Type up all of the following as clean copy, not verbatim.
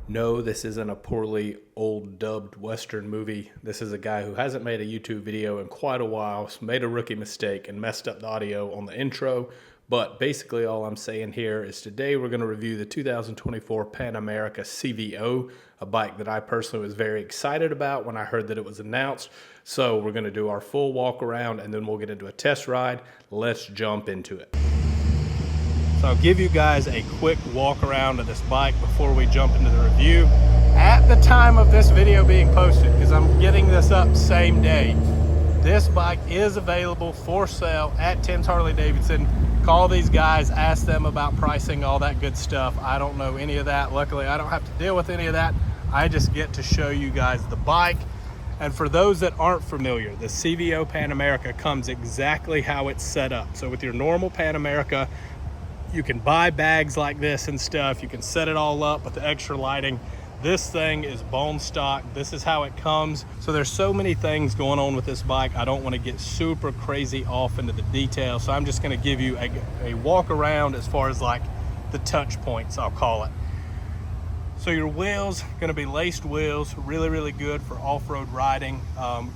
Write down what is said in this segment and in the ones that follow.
No, this isn't a poorly old dubbed Western movie. This is a guy who hasn't made a YouTube video in quite a while, made a rookie mistake and messed up the audio on the intro. But basically all I'm saying here is today we're going to review the 2024 Pan America CVO, a bike that I personally was very excited about when I heard that it was announced. So we're going to do our full walk around and then we'll get into a test ride. Let's jump into it. So I'll give you guys a quick walk around of this bike before we jump into the review. At the time of this video being posted, because I'm getting this up same day, this bike is available for sale at Tim's Harley Davidson. Call these guys, ask them about pricing, all that good stuff. I don't know any of that. Luckily, I don't have to deal with any of that. I just get to show you guys the bike. And for those that aren't familiar, the CVO Pan America comes exactly how it's set up. So with your normal Pan America, you can buy bags like this and stuff. You can set it all up with the extra lighting. This thing is bone stock. This is how it comes. So there's so many things going on with this bike. I don't want to get super crazy off into the details. So I'm just going to give you a walk around as far as like the touch points, I'll call it. So your wheels, going to be laced wheels, really good for off-road riding.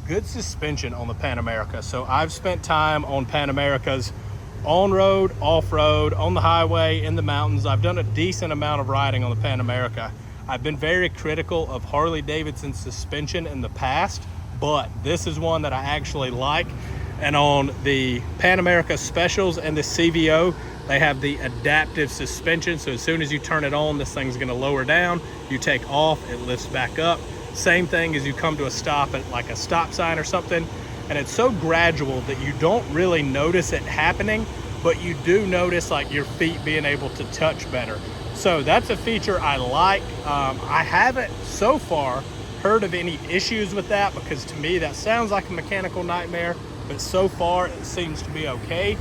Good suspension on the Pan America. So I've spent time on Pan Americas on-road, off-road, on the highway, in the mountains. I've done a decent amount of riding on the Pan America. I've been very critical of Harley Davidson suspension in the past, but this is one that I actually like. And on the Pan America Specials and the CVO, they have the adaptive suspension. So as soon as you turn it on, this thing's gonna lower down. You take off, it lifts back up. Same thing as you come to a stop at like a stop sign or something. And it's so gradual that you don't really notice it happening, but you do notice like your feet being able to touch better. So that's a feature I like. I haven't so far heard of any issues with that, because to me that sounds like a mechanical nightmare, but so far it seems to be okay.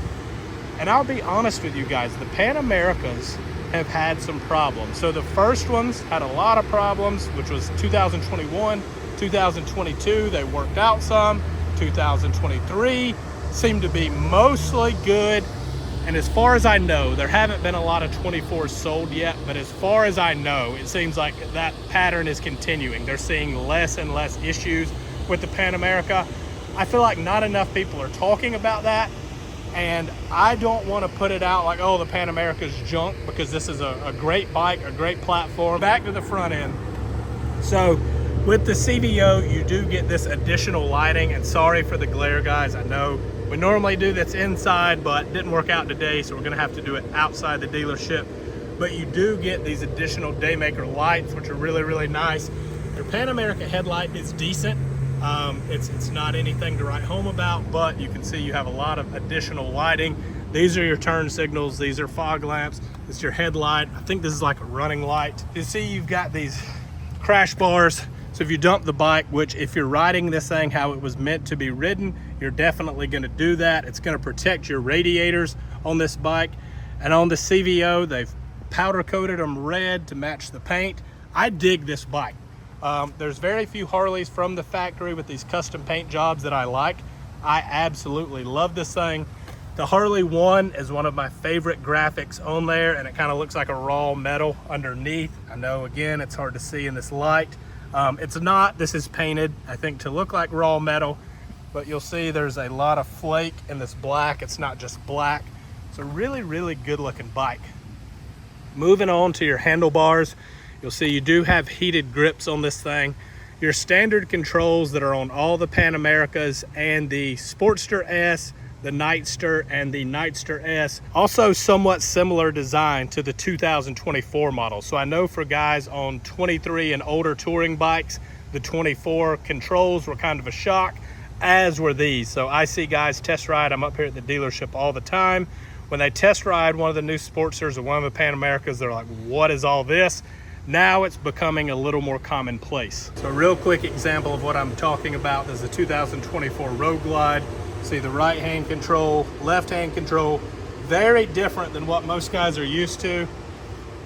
And I'll be honest with you guys, the Pan Americas have had some problems. So the first ones had a lot of problems, which was 2021, 2022, they worked out some. 2023 seemed to be mostly good, and as far as I know, there haven't been a lot of 24s sold yet, but as far as I know, it seems like that pattern is continuing. They're seeing less and less issues with the Pan America. I feel like not enough people are talking about that, and I don't want to put it out like, oh, the Pan America's junk, because this is a great bike, a great platform. Back to the front end. So with the CVO, you do get this additional lighting, and sorry for the glare, guys. I know we normally do this inside, but it didn't work out today, so we're gonna have to do it outside the dealership. But you do get these additional Daymaker lights, which are really nice. Your Pan America headlight is decent. It's not anything to write home about, but you can see you have a lot of additional lighting. These are your turn signals. These are fog lamps. It's your headlight. I think this is like a running light. You see you've got these crash bars. So if you dump the bike, which if you're riding this thing how it was meant to be ridden, you're definitely gonna do that. It's gonna protect your radiators on this bike. And on the CVO, they've powder coated them red to match the paint. I dig this bike. There's very few Harleys from the factory with these custom paint jobs that I like. I absolutely love this thing. The Harley One is one of my favorite graphics on there, and it kind of looks like a raw metal underneath. I know, again, it's hard to see in this light. It's not, this is painted, I think, to look like raw metal, but you'll see there's a lot of flake in this black. It's not just black. It's a really good looking bike. Moving on to your handlebars, you'll see you do have heated grips on this thing. Your standard controls that are on all the Pan Americas and the Sportster S, the Nightster, and the Nightster S. Also somewhat similar design to the 2024 model. So I know for guys on 23 and older touring bikes, the 24 controls were kind of a shock, as were these. So I see guys test ride, I'm up here at the dealership all the time. When they test ride one of the new Sportsters or one of the Pan Americas, they're like, what is all this? Now it's becoming a little more commonplace. So a real quick example of what I'm talking about is the 2024 Road Glide. See the right hand control, left hand control, very different than what most guys are used to.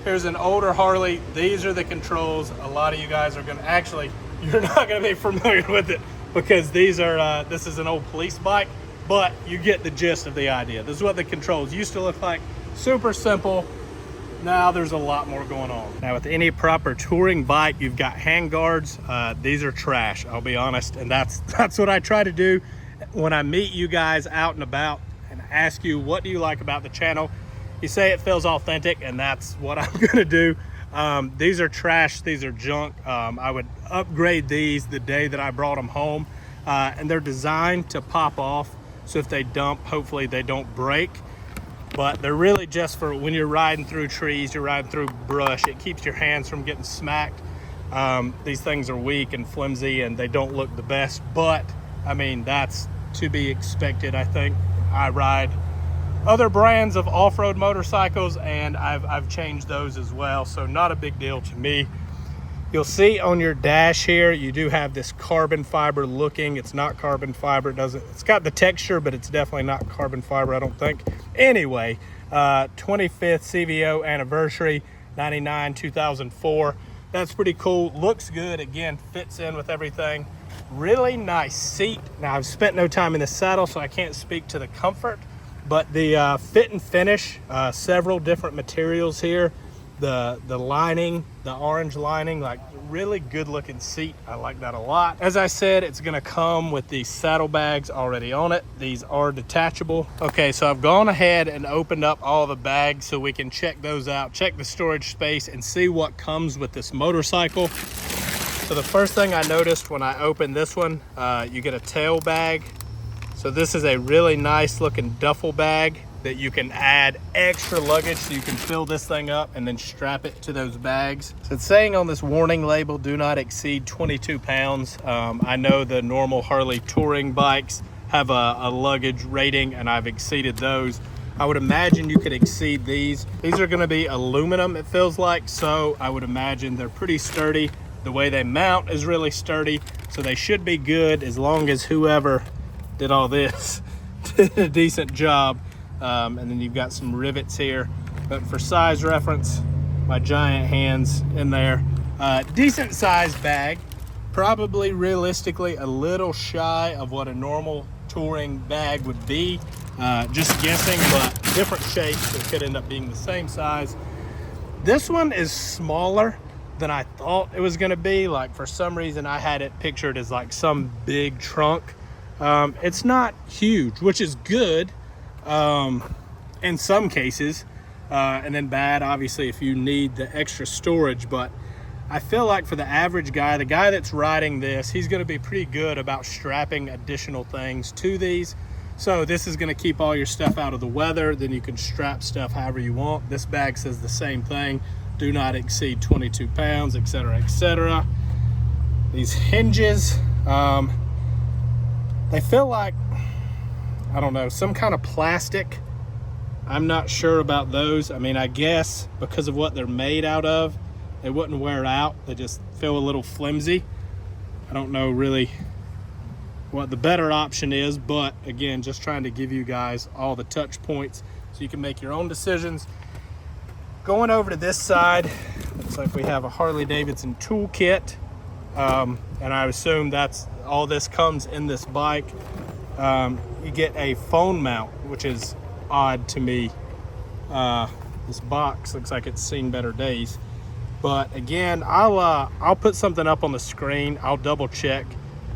Here's an older Harley. These are the controls. A lot of you guys are gonna, actually, you're not gonna be familiar with it, because these are, this is an old police bike, but you get the gist of the idea. This is what the controls used to look like. Super simple. Now there's a lot more going on. Now with any proper touring bike, you've got hand guards. These are trash, I'll be honest. And that's what I try to do when I meet you guys out and about and ask you, what do you like about the channel? You say it feels authentic, and that's what I'm gonna do. These are trash, these are junk. I would upgrade these the day that I brought them home. And they're designed to pop off. So if they dump, hopefully they don't break. But they're really just for when you're riding through trees, you're riding through brush. It keeps your hands from getting smacked. These things are weak and flimsy and they don't look the best, but I mean, that's to be expected. I think I ride other brands of off-road motorcycles and I've changed those as well. So not a big deal to me. You'll see on your dash here, you do have this carbon fiber looking. It's not carbon fiber. It's got the texture, but it's definitely not carbon fiber, I don't think. Anyway, 25th CVO anniversary, 99, 2004. That's pretty cool. Looks good. Again, fits in with everything. Really nice seat. Now, I've spent no time in the saddle, so I can't speak to the comfort, but the fit and finish, several different materials here. The lining, the orange lining, like really good looking seat. I like that a lot. As I said, it's gonna come with these saddlebags already on it. These are detachable. Okay, so I've gone ahead and opened up all the bags so we can check those out, check the storage space and see what comes with this motorcycle. So the first thing I noticed when I opened this one, you get a tail bag. So this is a really nice looking duffel bag that you can add extra luggage, so you can fill this thing up and then strap it to those bags. So it's saying on this warning label, do not exceed 22 pounds. I know the normal Harley touring bikes have a luggage rating and I've exceeded those. I would imagine you could exceed these. These are gonna be aluminum, it feels like, so I would imagine they're pretty sturdy. The way they mount is really sturdy, so they should be good as long as whoever did all this did a decent job. And then you've got some rivets here, but for size reference, my giant hands in there. Decent sized bag, probably realistically a little shy of what a normal touring bag would be. Just guessing, but different shapes. It could end up being the same size. This one is smaller than I thought it was gonna be. Like for some reason I had it pictured as like some big trunk. It's not huge, which is good. In some cases, and then bad obviously if you need the extra storage, but I feel like for the average guy, the guy that's riding this, he's going to be pretty good about strapping additional things to these. So this is going to keep all your stuff out of the weather, then you can strap stuff however you want. This bag says the same thing, do not exceed 22 pounds, etc., etc. These hinges, they feel like, I don't know, some kind of plastic. I'm not sure about those. I mean, I guess because of what they're made out of, they wouldn't wear out. They just feel a little flimsy. I don't know really what the better option is, but again, just trying to give you guys all the touch points so you can make your own decisions. Going over to this side, looks like we have a Harley Davidson toolkit. And I assume that's all this comes in this bike. You get a phone mount, which is odd to me. This box looks like it's seen better days, but again, I'll put something up on the screen. I'll double check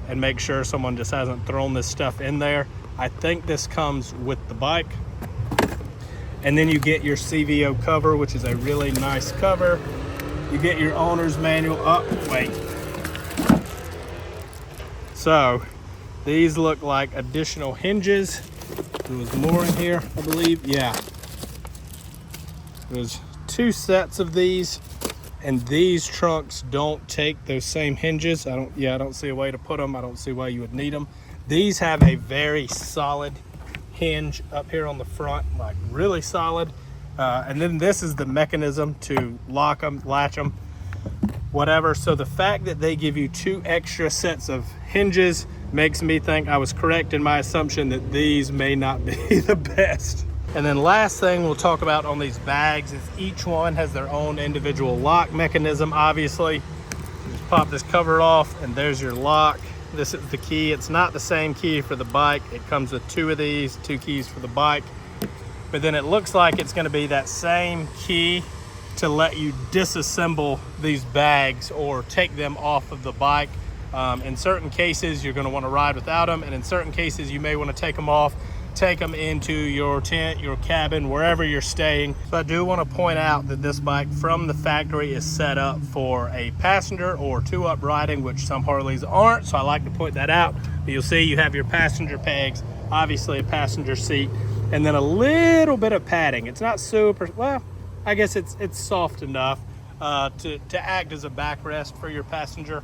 and make sure someone just hasn't thrown this stuff in there. I think this comes with the bike. And then you get your CVO cover, which is a really nice cover. You get your owner's manual. Oh, wait. So these look like additional hinges. There was more in here, I believe. Yeah. There's 2 sets of these, and these trunks don't take those same hinges. I don't see a way to put them. I don't see why you would need them. These have a very solid hinge up here on the front, like really solid. And then this is the mechanism to lock them, latch them, whatever. So the fact that they give you 2 extra sets of hinges makes me think I was correct in my assumption that these may not be the best. And then last thing we'll talk about on these bags is each one has their own individual lock mechanism. Obviously, just pop this cover off and there's your lock. This is the key. It's not the same key for the bike. It comes with 2 of these, 2 keys for the bike. But then it looks like it's going to be that same key to let you disassemble these bags or take them off of the bike. In certain cases, you're going to want to ride without them, and in certain cases, you may want to take them off, take them into your tent, your cabin, wherever you're staying. So I do want to point out that this bike from the factory is set up for a passenger or two-up riding, which some Harleys aren't, so I like to point that out. But you'll see you have your passenger pegs, obviously a passenger seat, and then a little bit of padding. It's not super, well, I guess it's soft enough to act as a backrest for your passenger.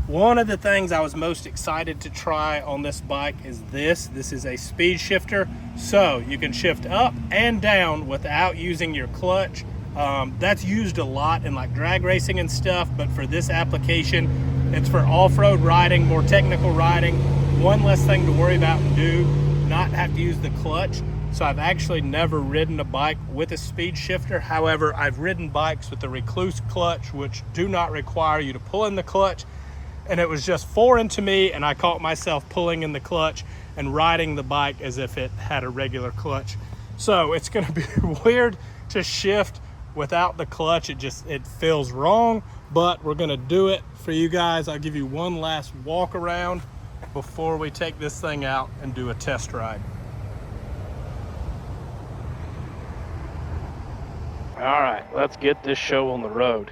One of the things I was most excited to try on this bike is this. This is a speed shifter, so you can shift up and down without using your clutch. That's used a lot in like drag racing and stuff, but for this application, it's for off-road riding, more technical riding. One less thing to worry about and do, not have to use the clutch. So I've actually never ridden a bike with a speed shifter. However, I've ridden bikes with the recluse clutch, which do not require you to pull in the clutch. And it was just foreign to me, and I caught myself pulling in the clutch and riding the bike as if it had a regular clutch. So it's gonna be weird to shift without the clutch. It feels wrong, but we're gonna do it for you guys. I'll give you one last walk around before we take this thing out and do a test ride. All right, let's get this show on the road.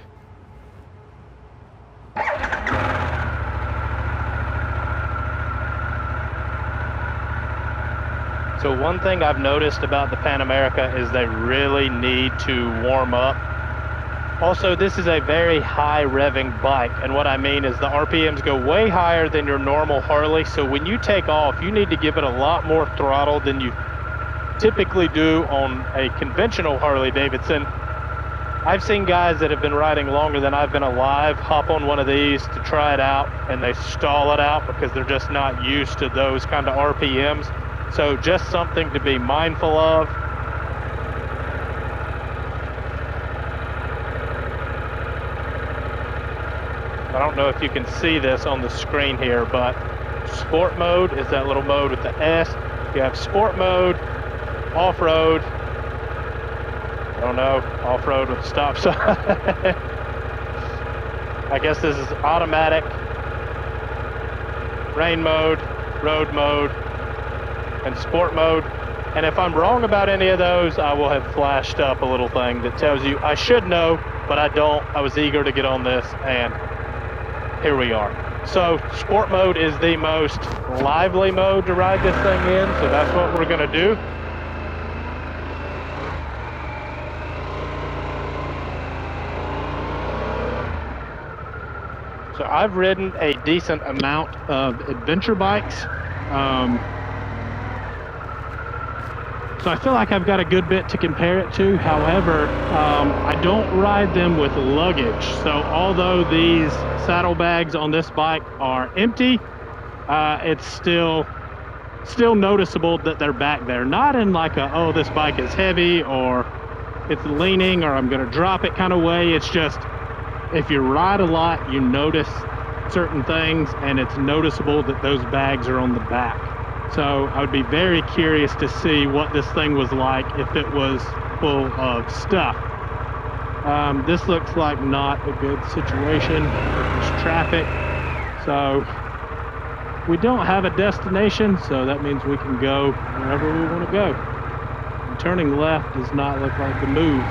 So one thing I've noticed about the Pan America is they really need to warm up. Also, this is a very high revving bike, and what I mean is the RPMs go way higher than your normal Harley, so when you take off, you need to give it a lot more throttle than you typically do on a conventional Harley Davidson. I've seen guys that have been riding longer than I've been alive hop on one of these to try it out, and they stall it out because they're just not used to those kind of RPMs. So just something to be mindful of. I don't know if you can see this on the screen here, but sport mode is that little mode with the S. You have sport mode, off-road, I don't know, off-road with stop sign. I guess this is automatic, rain mode, road mode, and sport mode. And if I'm wrong about any of those, I will have flashed up a little thing that tells you I should know, but I don't. I was eager to get on this, and here we are. So sport mode is the most lively mode to ride this thing in, so that's what we're gonna do. So I've ridden a decent amount of adventure bikes. So I feel like I've got a good bit to compare it to. However, I don't ride them with luggage. So although these saddlebags on this bike are empty, it's still noticeable that they're back there. Not in like a, oh, this bike is heavy or it's leaning or I'm gonna drop it kind of way. It's just, if you ride a lot, you notice certain things, and it's noticeable that those bags are on the back. So I would be very curious to see what this thing was like if it was full of stuff. This looks like not a good situation. There's traffic. So we don't have a destination, so that means we can go wherever we want to go. And turning left does not look like the move.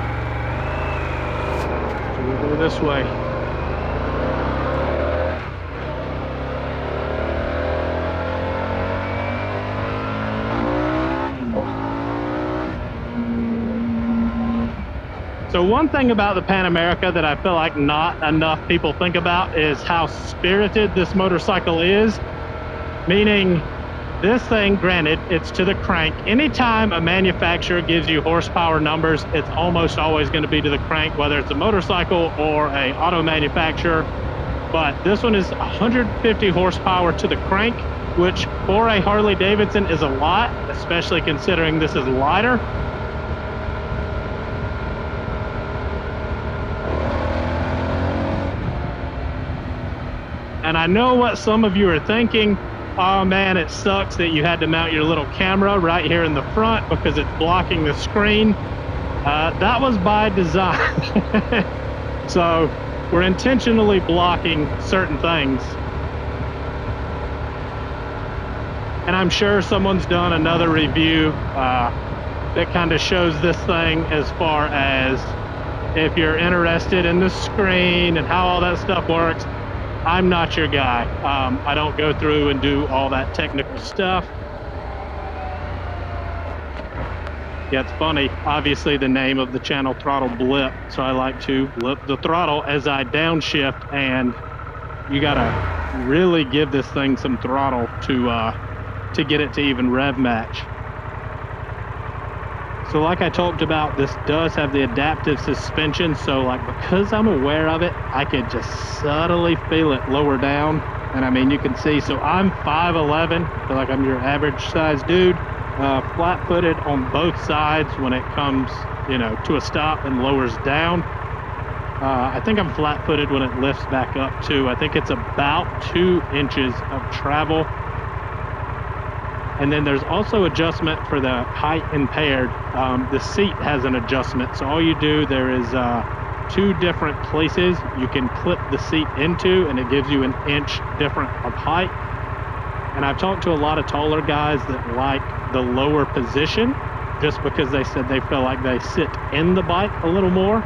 So we'll go this way. So one thing about the Pan America that I feel like not enough people think about is how spirited this motorcycle is. Meaning, this thing, granted, it's to the crank. Anytime a manufacturer gives you horsepower numbers, it's almost always going to be to the crank, whether it's a motorcycle or a auto manufacturer. But this one is 150 horsepower to the crank, which for a Harley Davidson is a lot, especially considering this is lighter. And I know what some of you are thinking. Oh man, it sucks that you had to mount your little camera right here in the front because it's blocking the screen. That was by design. So we're intentionally blocking certain things. And I'm sure someone's done another review that kind of shows this thing as far as if you're interested in the screen and how all that stuff works. I'm not your guy. I don't go through and do all that technical stuff. Yeah, it's funny. Obviously, the name of the channel, Throttle Blip. So I like to blip the throttle as I downshift, and you gotta really give this thing some throttle to get it to even rev match. So like I talked about, this does have the adaptive suspension. So like, because I'm aware of it, I could just subtly feel it lower down. And I mean, you can see, so I'm 5'11", feel like I'm your average size dude. Flat-footed on both sides when it comes, you know, to a stop and lowers down. I think I'm flat-footed when it lifts back up too. I think it's about 2 inches of travel. And then there's also adjustment for the height impaired. The seat has an adjustment. So all you do, there is 2 different places you can clip the seat into, and it gives you an inch different of height. And I've talked to a lot of taller guys that like the lower position just because they said they feel like they sit in the bike a little more.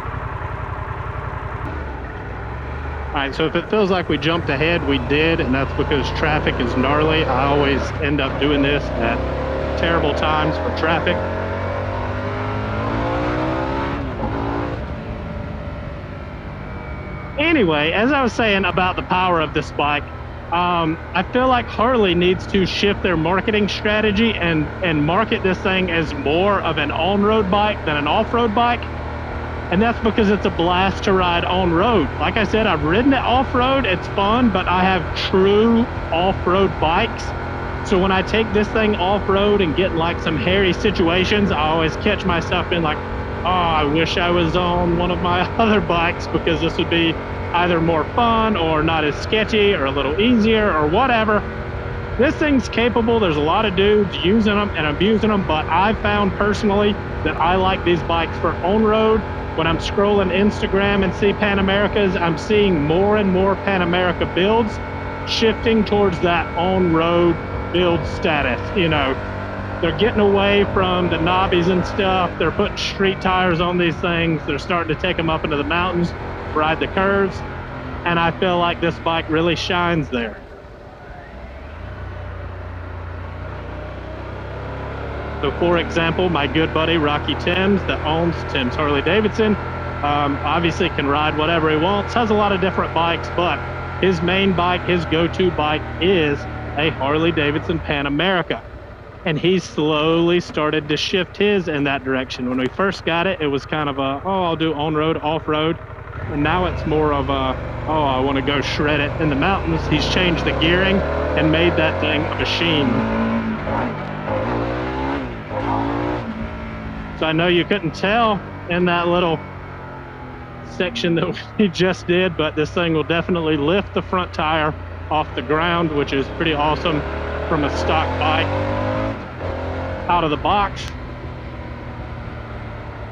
All right, so if it feels like we jumped ahead, we did, and that's because traffic is gnarly. I always end up doing this at terrible times for traffic. Anyway, as I was saying about the power of this bike, I feel like Harley needs to shift their marketing strategy and market this thing as more of an on-road bike than an off-road bike. And that's because it's a blast to ride on-road. Like I said, I've ridden it off-road, it's fun, but I have true off-road bikes. So when I take this thing off-road and get in like some hairy situations, I always catch myself being like, oh, I wish I was on one of my other bikes because this would be either more fun or not as sketchy or a little easier or whatever. This thing's capable. There's a lot of dudes using them and abusing them, but I found personally that I like these bikes for on-road. When I'm scrolling Instagram and see Pan Americas, I'm seeing more and more Pan America builds shifting towards that on-road build status. You know, they're getting away from the knobbies and stuff. They're putting street tires on these things. They're starting to take them up into the mountains, ride the curves, and I feel like this bike really shines there. So for example, my good buddy Rocky Timms that owns Timms Harley Davidson, obviously can ride whatever he wants, has a lot of different bikes, but his main bike, his go-to bike is a Harley Davidson Pan America. And he slowly started to shift his in that direction. When we first got it, it was kind of a, oh, I'll do on-road, off-road. And now it's more of a, oh, I want to go shred it in the mountains. He's changed the gearing and made that thing a machine. So I know you couldn't tell in that little section that we just did, but this thing will definitely lift the front tire off the ground, which is pretty awesome from a stock bike. Out of the box,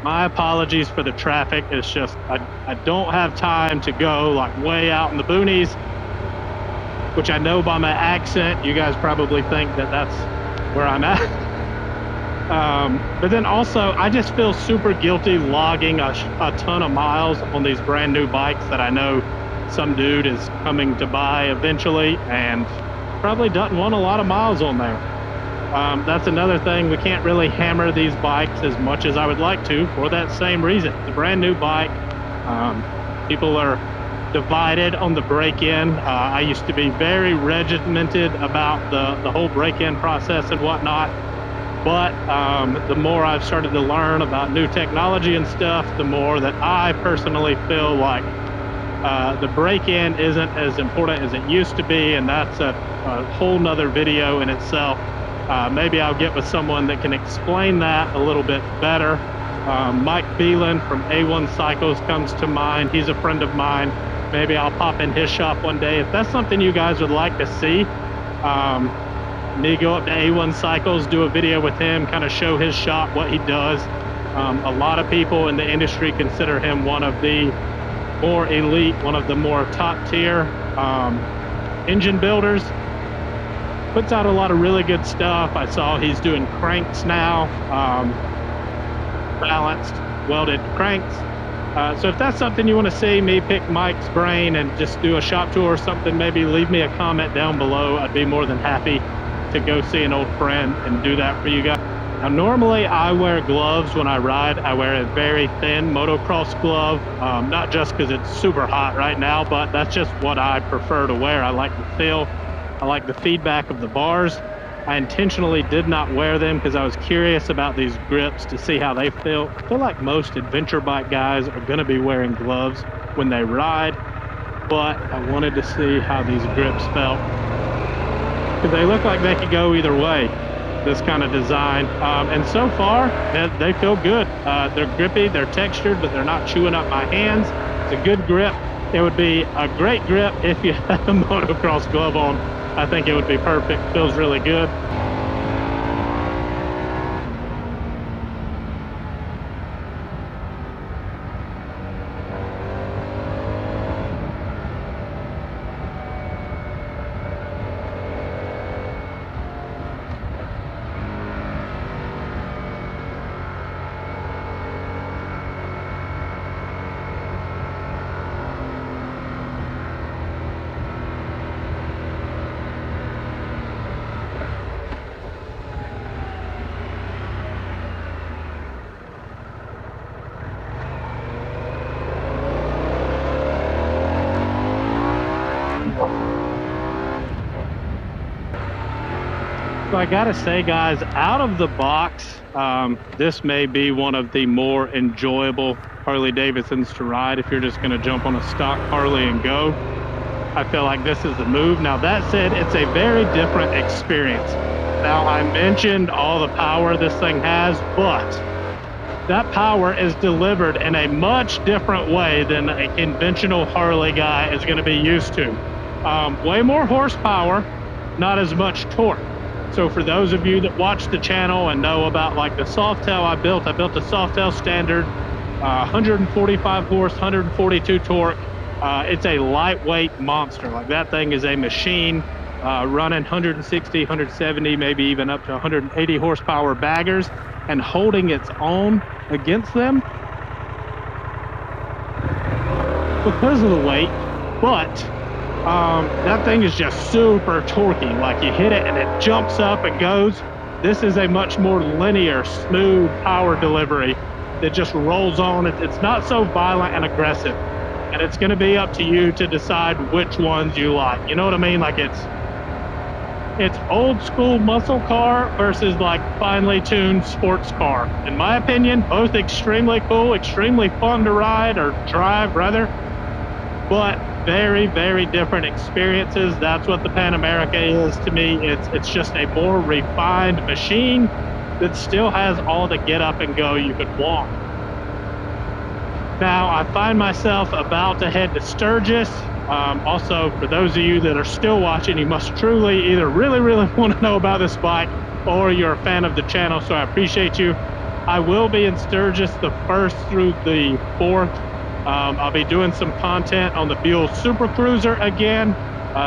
my apologies for the traffic. It's just I don't have time to go like way out in the boonies, which I know by my accent you guys probably think that that's where I'm at. But then also I just feel super guilty logging a ton of miles on these brand new bikes that I know some dude is coming to buy eventually and probably doesn't want a lot of miles on there. That's another thing. We can't really hammer these bikes as much as I would like to for that same reason. It's a brand new bike. People are divided on the break-in. I used to be very regimented about the whole break-in process and whatnot. But the more I've started to learn about new technology and stuff, the more that I personally feel like the break-in isn't as important as it used to be, and that's a whole nother video in itself. Maybe I'll get with someone that can explain that a little bit better. Mike Beelan from A1 Cycles comes to mind. He's a friend of mine. Maybe I'll pop in his shop one day. If that's something you guys would like to see, me go up to A1 Cycles, do a video with him, kind of show his shop, what he does. A lot of people in the industry consider him one of the more elite, one of the more top tier engine builders. Puts out a lot of really good stuff. I saw he's doing cranks now, balanced, welded cranks. So if that's something you want to see me pick Mike's brain and just do a shop tour or something, maybe leave me a comment down below. I'd be more than happy to go see an old friend and do that for you guys. Now, normally I wear gloves when I ride. I wear a very thin motocross glove, not just because it's super hot right now, but that's just what I prefer to wear. I like the feel, I like the feedback of the bars. I intentionally did not wear them because I was curious about these grips to see how they feel. I feel like most adventure bike guys are going to be wearing gloves when they ride, but I wanted to see how these grips felt because they look like they could go either way, this kind of design. And so far, they feel good. They're grippy, they're textured, but they're not chewing up my hands. It's a good grip. It would be a great grip if you had a motocross glove on. I think it would be perfect. Feels really good. So I gotta say, guys, out of the box, this may be one of the more enjoyable Harley Davidsons to ride if you're just gonna jump on a stock Harley and go. I feel like this is the move. Now that said, it's a very different experience. Now I mentioned all the power this thing has, but that power is delivered in a much different way than a conventional Harley guy is gonna be used to. Way more horsepower, not as much torque. So for those of you that watch the channel and know about like the Softail I built a Softail standard, 145 horse, 142 torque. It's a lightweight monster. Like that thing is a machine, running 160, 170, maybe even up to 180 horsepower baggers and holding its own against them because of the weight. But that thing is just super torquey. Like you hit it and it jumps up and goes. This is a much more linear, smooth power delivery that just rolls on. It's not so violent and aggressive, and it's going to be up to you to decide which ones you like. You know what I mean? Like it's old school muscle car versus like finely tuned sports car. In my opinion, both extremely cool, extremely fun to ride or drive rather, but very, very different experiences. That's what the Pan America is to me. It's just a more refined machine that still has all the get up and go you could want. Now I find myself about to head to Sturgis. Also, for those of you that are still watching, you must truly either really want to know about this bike or you're a fan of the channel, so I appreciate you. I will be in Sturgis the 1st through the 4th. I'll be doing some content on the Buell Super Cruiser again,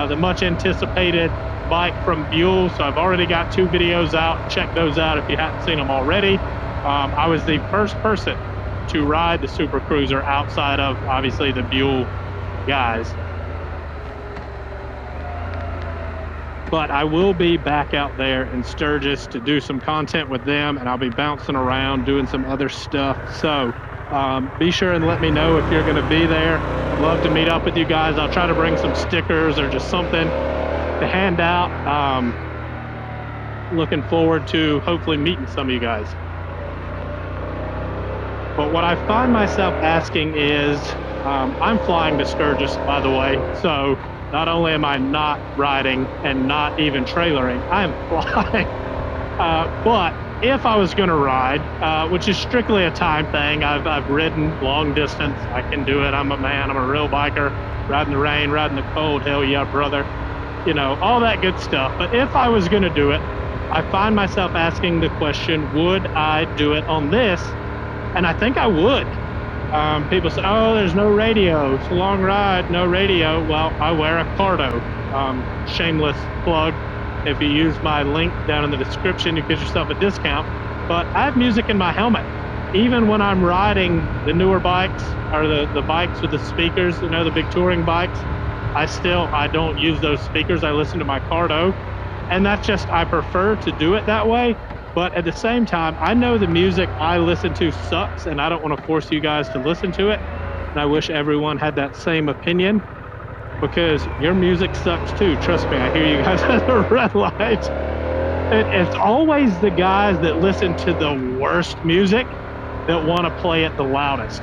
the much anticipated bike from Buell. So I've already got 2 videos out. Check those out if you haven't seen them already. I was the first person to ride the Super Cruiser outside of obviously the Buell guys. But I will be back out there in Sturgis to do some content with them, and I'll be bouncing around doing some other stuff. So be sure and let me know if you're going to be there. I'd love to meet up with you guys. I'll try to bring some stickers or just something to hand out. Looking forward to hopefully meeting some of you guys. But what I find myself asking is, I'm flying to Sturgis, by the way, so not only am I not riding and not even trailering, I am flying. But if I was going to ride, which is strictly a time thing, I've ridden long distance. I can do it. I'm a man. I'm a real biker. Riding the rain, riding the cold. Hell yeah, brother. You know, all that good stuff. But if I was going to do it, I find myself asking the question, would I do it on this And I think I would. People say, oh, there's no radio. It's a long ride, no radio. Well, I wear a Cardo. Shameless plug. If you use my link down in the description, you get yourself a discount. But I have music in my helmet. Even when I'm riding the newer bikes, or the bikes with the speakers, you know, the big touring bikes, I don't use those speakers. I listen to my Cardo. And that's just, I prefer to do it that way. But at the same time, I know the music I listen to sucks, and I don't want to force you guys to listen to it. And I wish everyone had that same opinion, because your music sucks too. Trust me, I hear you guys at the red light. It's always the guys that listen to the worst music that want to play it the loudest.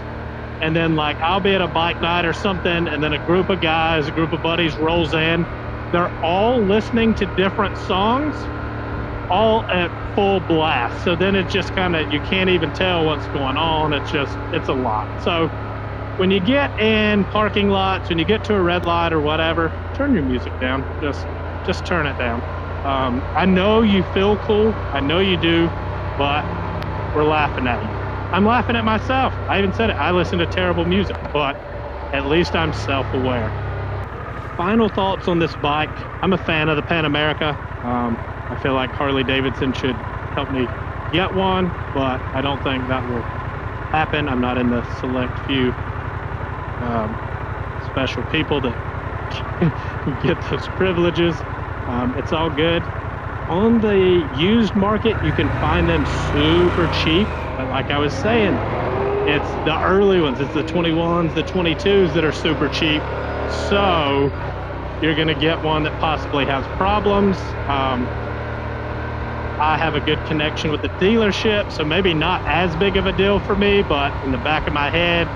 And then, like, I'll be at a bike night or something, and then a group of guys, a group of buddies rolls in. They're all listening to different songs, all at full blast. So then it just kind of, you can't even tell what's going on. It's a lot. So when you get in parking lots, when you get to a red light or whatever, turn your music down. Just turn it down. I know you feel cool. I know you do, but we're laughing at you. I'm laughing at myself. I even said it. I listen to terrible music, but at least I'm self-aware. Final thoughts on this bike. I'm a fan of the Pan America. I feel like Harley Davidson should help me get one, but I don't think that will happen. I'm not in the select few special people that get those privileges. It's all good. On the used market, you can find them super cheap. But like I was saying, it's the early ones. It's the 21s, the 22s that are super cheap. So you're going to get one that possibly has problems. I have a good connection with the dealership, so maybe not as big of a deal for me, but in the back of my head,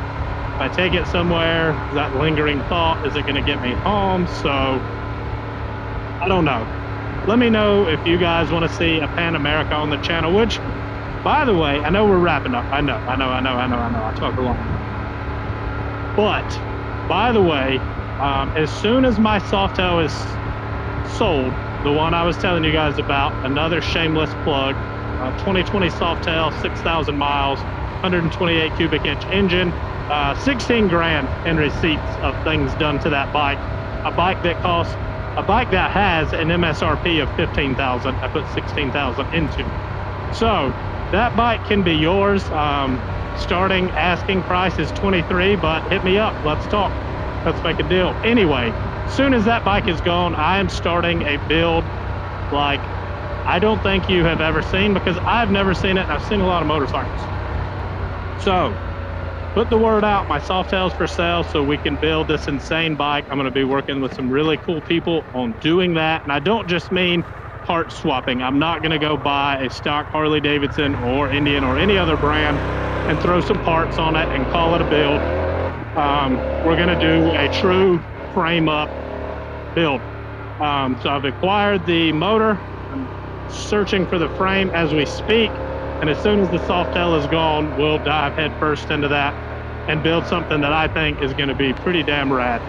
if I take it somewhere, that lingering thought, is it going to get me home? So I don't know. Let me know if you guys want to see a Pan America on the channel, which, by the way, I know we're wrapping up. I know. I talk a lot. But, by the way, as soon as my Softail is sold, the one I was telling you guys about, another shameless plug, 2020 Softail, 6,000 miles, 128 cubic inch engine, 16 grand in receipts of things done to that bike. A bike that has an MSRP of 15,000. I put 16,000 into. So that bike can be yours. Starting asking price is 23, but hit me up. Let's talk. Let's make a deal. Anyway, as soon as that bike is gone, I am starting a build like I don't think you have ever seen, because I've never seen it, and I've seen a lot of motorcycles. So put the word out. My Softail's for sale, so we can build this insane bike. I'm going to be working with some really cool people on doing that. And I don't just mean part swapping. I'm not going to go buy a stock Harley Davidson or Indian or any other brand and throw some parts on it and call it a build. We're going to do a true frame up build. So I've acquired the motor. I'm searching for the frame as we speak. And as soon as the Softail is gone, we'll dive head first into that and build something that I think is going to be pretty damn rad.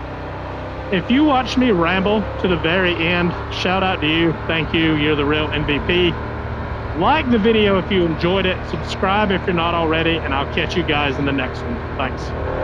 If you watched me ramble to the very end, shout out to you. Thank you. You're the real MVP. Like the video if you enjoyed it. Subscribe if you're not already, and I'll catch you guys in the next one. Thanks.